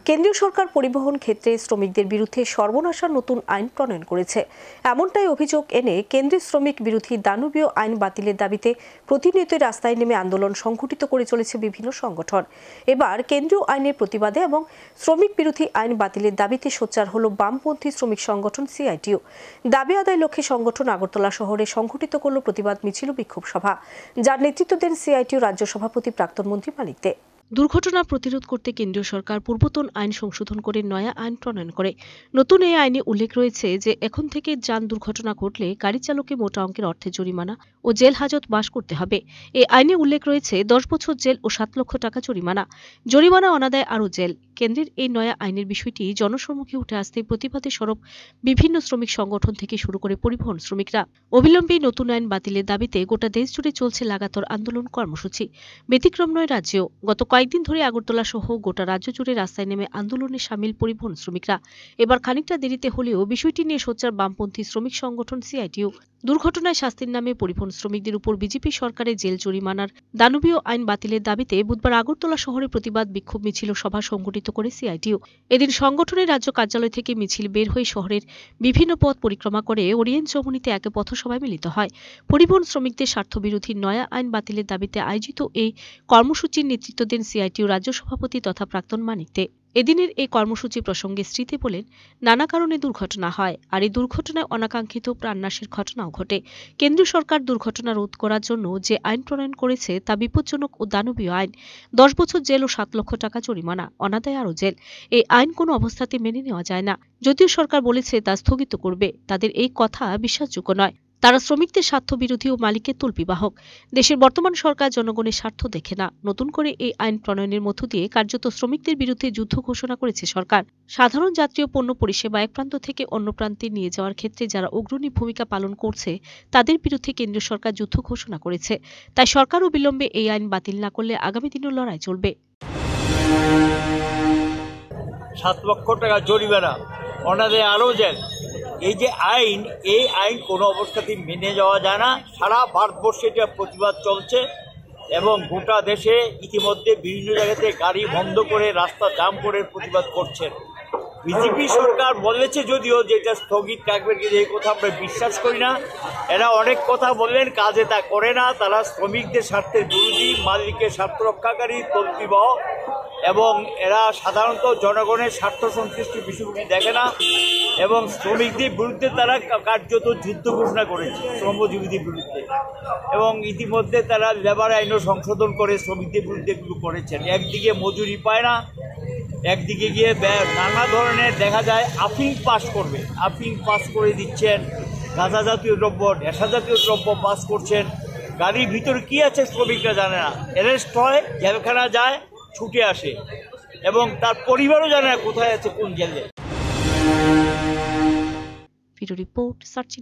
কেন্দ্রীয় সরকার পরিবহন ক্ষেত্রে শ্রমিকদের বিরুদ্ধে সর্বনাশা নতুন আইন প্রণয়ন করেছে। এমনটাই অভিযোগ এনে কেন্দ্রীয় শ্রমিক বিরোধী দানবীয় আইন বাতিলের দাবিতে প্রতিনিয়ত রাস্তায় নেমে আন্দোলন সংগঠিত করে চলেছে বিভিন্ন সংগঠন। এবার কেন্দ্রীয় আইনের প্রতিবাদে এবং শ্রমিক বিরোধী আইন বাতিলের দাবিতে সোচ্চার হল বামপন্থী শ্রমিক সংগঠন সিআইটিইউ। দাবি আদায় লক্ষ্যে সংগঠন আগরতলা শহরে সংগঠিত করল প্রতিবাদ মিছিল ও বিক্ষোভ সভা, যার নেতৃত্ব দেন সিআইটিইউ রাজ্য সভাপতি প্রাক্তন মন্ত্রী মানিক দে। দুর্ঘটনা প্রতিরোধ করতে কেন্দ্রীয় সরকার পূর্বতন আইন সংশোধন করে নয়া আইন প্রণয়ন করে। নতুন এই আইনে উল্লেখ রয়েছে যে এখন থেকে যান দুর্ঘটনা ঘটলে গাড়ি চালককে মোটা অঙ্কের অর্থে জরিমানা ও জেল হাজত বাস করতে হবে। এই আইনে উল্লেখ রয়েছে 10 বছর জেল ও 7 লক্ষ টাকা জরিমানা অনাদায় আরও জেল। কেন্দ্রের এই নয়া আইনের বিষয়টি জনসম্মুখে উঠে আসতে প্রতিবাদে সরব বিভিন্ন শ্রমিক সংগঠন থেকে শুরু করে পরিবহন শ্রমিকরা। অবিলম্বে নতুন আইন বাতিলের দাবিতে গোটা দেশ জুড়ে চলছে লাগাতার আন্দোলন কর্মসূচি। ব্যতিক্রম নয় রাজ্যেও। গত কয়েকদিন ধরে আগরতলা সহ গোটা রাজ্য জুড়ে রাস্তায় নেমে আন্দোলনে সামিল পরিবহন শ্রমিকরা। এবার খানিকটা দেরিতে হলেও বিষয়টি নিয়ে সোচ্চার বামপন্থী শ্রমিক সংগঠন সিআইটিইউ। দুর্ঘটনায় শাস্তির নামে পরিবহন শ্রমিকদের উপর বিজেপি সরকারের জেল জরিমানার দানবীয় আইন বাতিলের দাবিতে বুধবার আগরতলা শহরে প্রতিবাদ বিক্ষোভ মিছিল ও সভা সংগঠিত করে সিআইটিইউ। এদিন সংগঠনের রাজ্য কার্যালয় থেকে মিছিল বের হয়ে শহরের বিভিন্ন পথ পরিক্রমা করে ওরিয়েন্ট চৌমুহনীতে একে পথসভায় মিলিত হয়। পরিবহন শ্রমিকদের স্বার্থবিরোধী নয়া আইন বাতিলের দাবিতে আয়োজিত এই কর্মসূচির নেতৃত্ব দেন সিআইটিইউ রাজ্য সভাপতি তথা প্রাক্তন মানিক দে। এদিনের এই কর্মসূচি প্রসঙ্গে স্মৃতি বলেন, নানা কারণে দুর্ঘটনা হয়, আর এই দুর্ঘটনায় অনাকাঙ্ক্ষিত প্রাণনাশের ঘটনাও ঘটে। কেন্দ্রীয় সরকার দুর্ঘটনা রোধ করার জন্য যে আইন প্রণয়ন করেছে তা বিপজ্জনক ও দানবীয় আইন। 10 বছর জেল ও 7 লক্ষ টাকা জরিমানা, অনাদায় আরও জেল। এই আইন কোনো অবস্থাতে মেনে নেওয়া যায় না। যদিও সরকার বলেছে তা স্থগিত করবে, তাদের এই কথা বিশ্বাসযোগ্য নয়। তারা শ্রমিকদের স্বার্থ বিরোধী ও মালিকের তল্পিবাহক। দেশের বর্তমান সরকার জনগণের স্বার্থ দেখে না। নতুন করে এই আইন প্রণয়নের মধ্য দিয়ে কার্যত শ্রমিকদের বিরুদ্ধে যুদ্ধ ঘোষণা করেছে সরকার। সাধারণ যাত্রী ও পণ্য পরিষেবা এক প্রান্ত থেকে অন্য প্রান্তে নিয়ে যাওয়ার ক্ষেত্রে যারা অগ্রণী ভূমিকা পালন করছে তাদের বিরুদ্ধে কেন্দ্রীয় সরকার যুদ্ধ ঘোষণা করেছে। তাই সরকার অবিলম্বে এই আইন বাতিল না করলে আগামী দিনেও লড়াই চলবে। 7 লক্ষ টাকা জরিমানা, অনাদায় আরও জেল। এই যে আইন, এই আইন কোনো অবস্থাতেই মেনে যাওয়া যায় না। সারা ভারতবর্ষে এটা প্রতিবাদ চলছে এবং গোটা দেশে ইতিমধ্যে বিভিন্ন জায়গাতে গাড়ি বন্ধ করে রাস্তা জাম করে প্রতিবাদ করছেন। বিজেপি সরকার বলেছে যদিও যে এটা স্থগিত রাখবে, কিন্তু এই কথা আমরা বিশ্বাস করি না। এরা অনেক কথা বললেন, কাজে তা করে না। তারা শ্রমিকদের স্বার্থের বিরোধী, মালিকের স্বার্থ রক্ষাকারী, তল্পিবাহক এবং এরা সাধারণত জনগণের স্বার্থ সংশ্লিষ্ট বিষয়গুলি দেখে না এবং শ্রমিকদের বিরুদ্ধে তারা কার্যত যুদ্ধ ঘোষণা করেছে শ্রমজীবীদের বিরুদ্ধে। এবং ইতিমধ্যে তারা লেবার আইনও সংশোধন করে শ্রমিকদের বিরুদ্ধে এগুলো করেছেন। একদিকে মজুরি পায় না, একদিকে গিয়ে নানা ধরনের দেখা যায় আফিং পাস করবে, আফিং পাস করে দিচ্ছেন, গাঁজা জাতীয় দ্রব্য, নেশা জাতীয় দ্রব্য পাস করছেন। গাড়ির ভিতরে কি আছে শ্রমিকরা জানে না, অ্যারেস্ট হয়, জেলখানা যায়, ছুটে আসে এবং তার পরিবারও জানে না কোথায় আছে, কোন জেলে। Report searching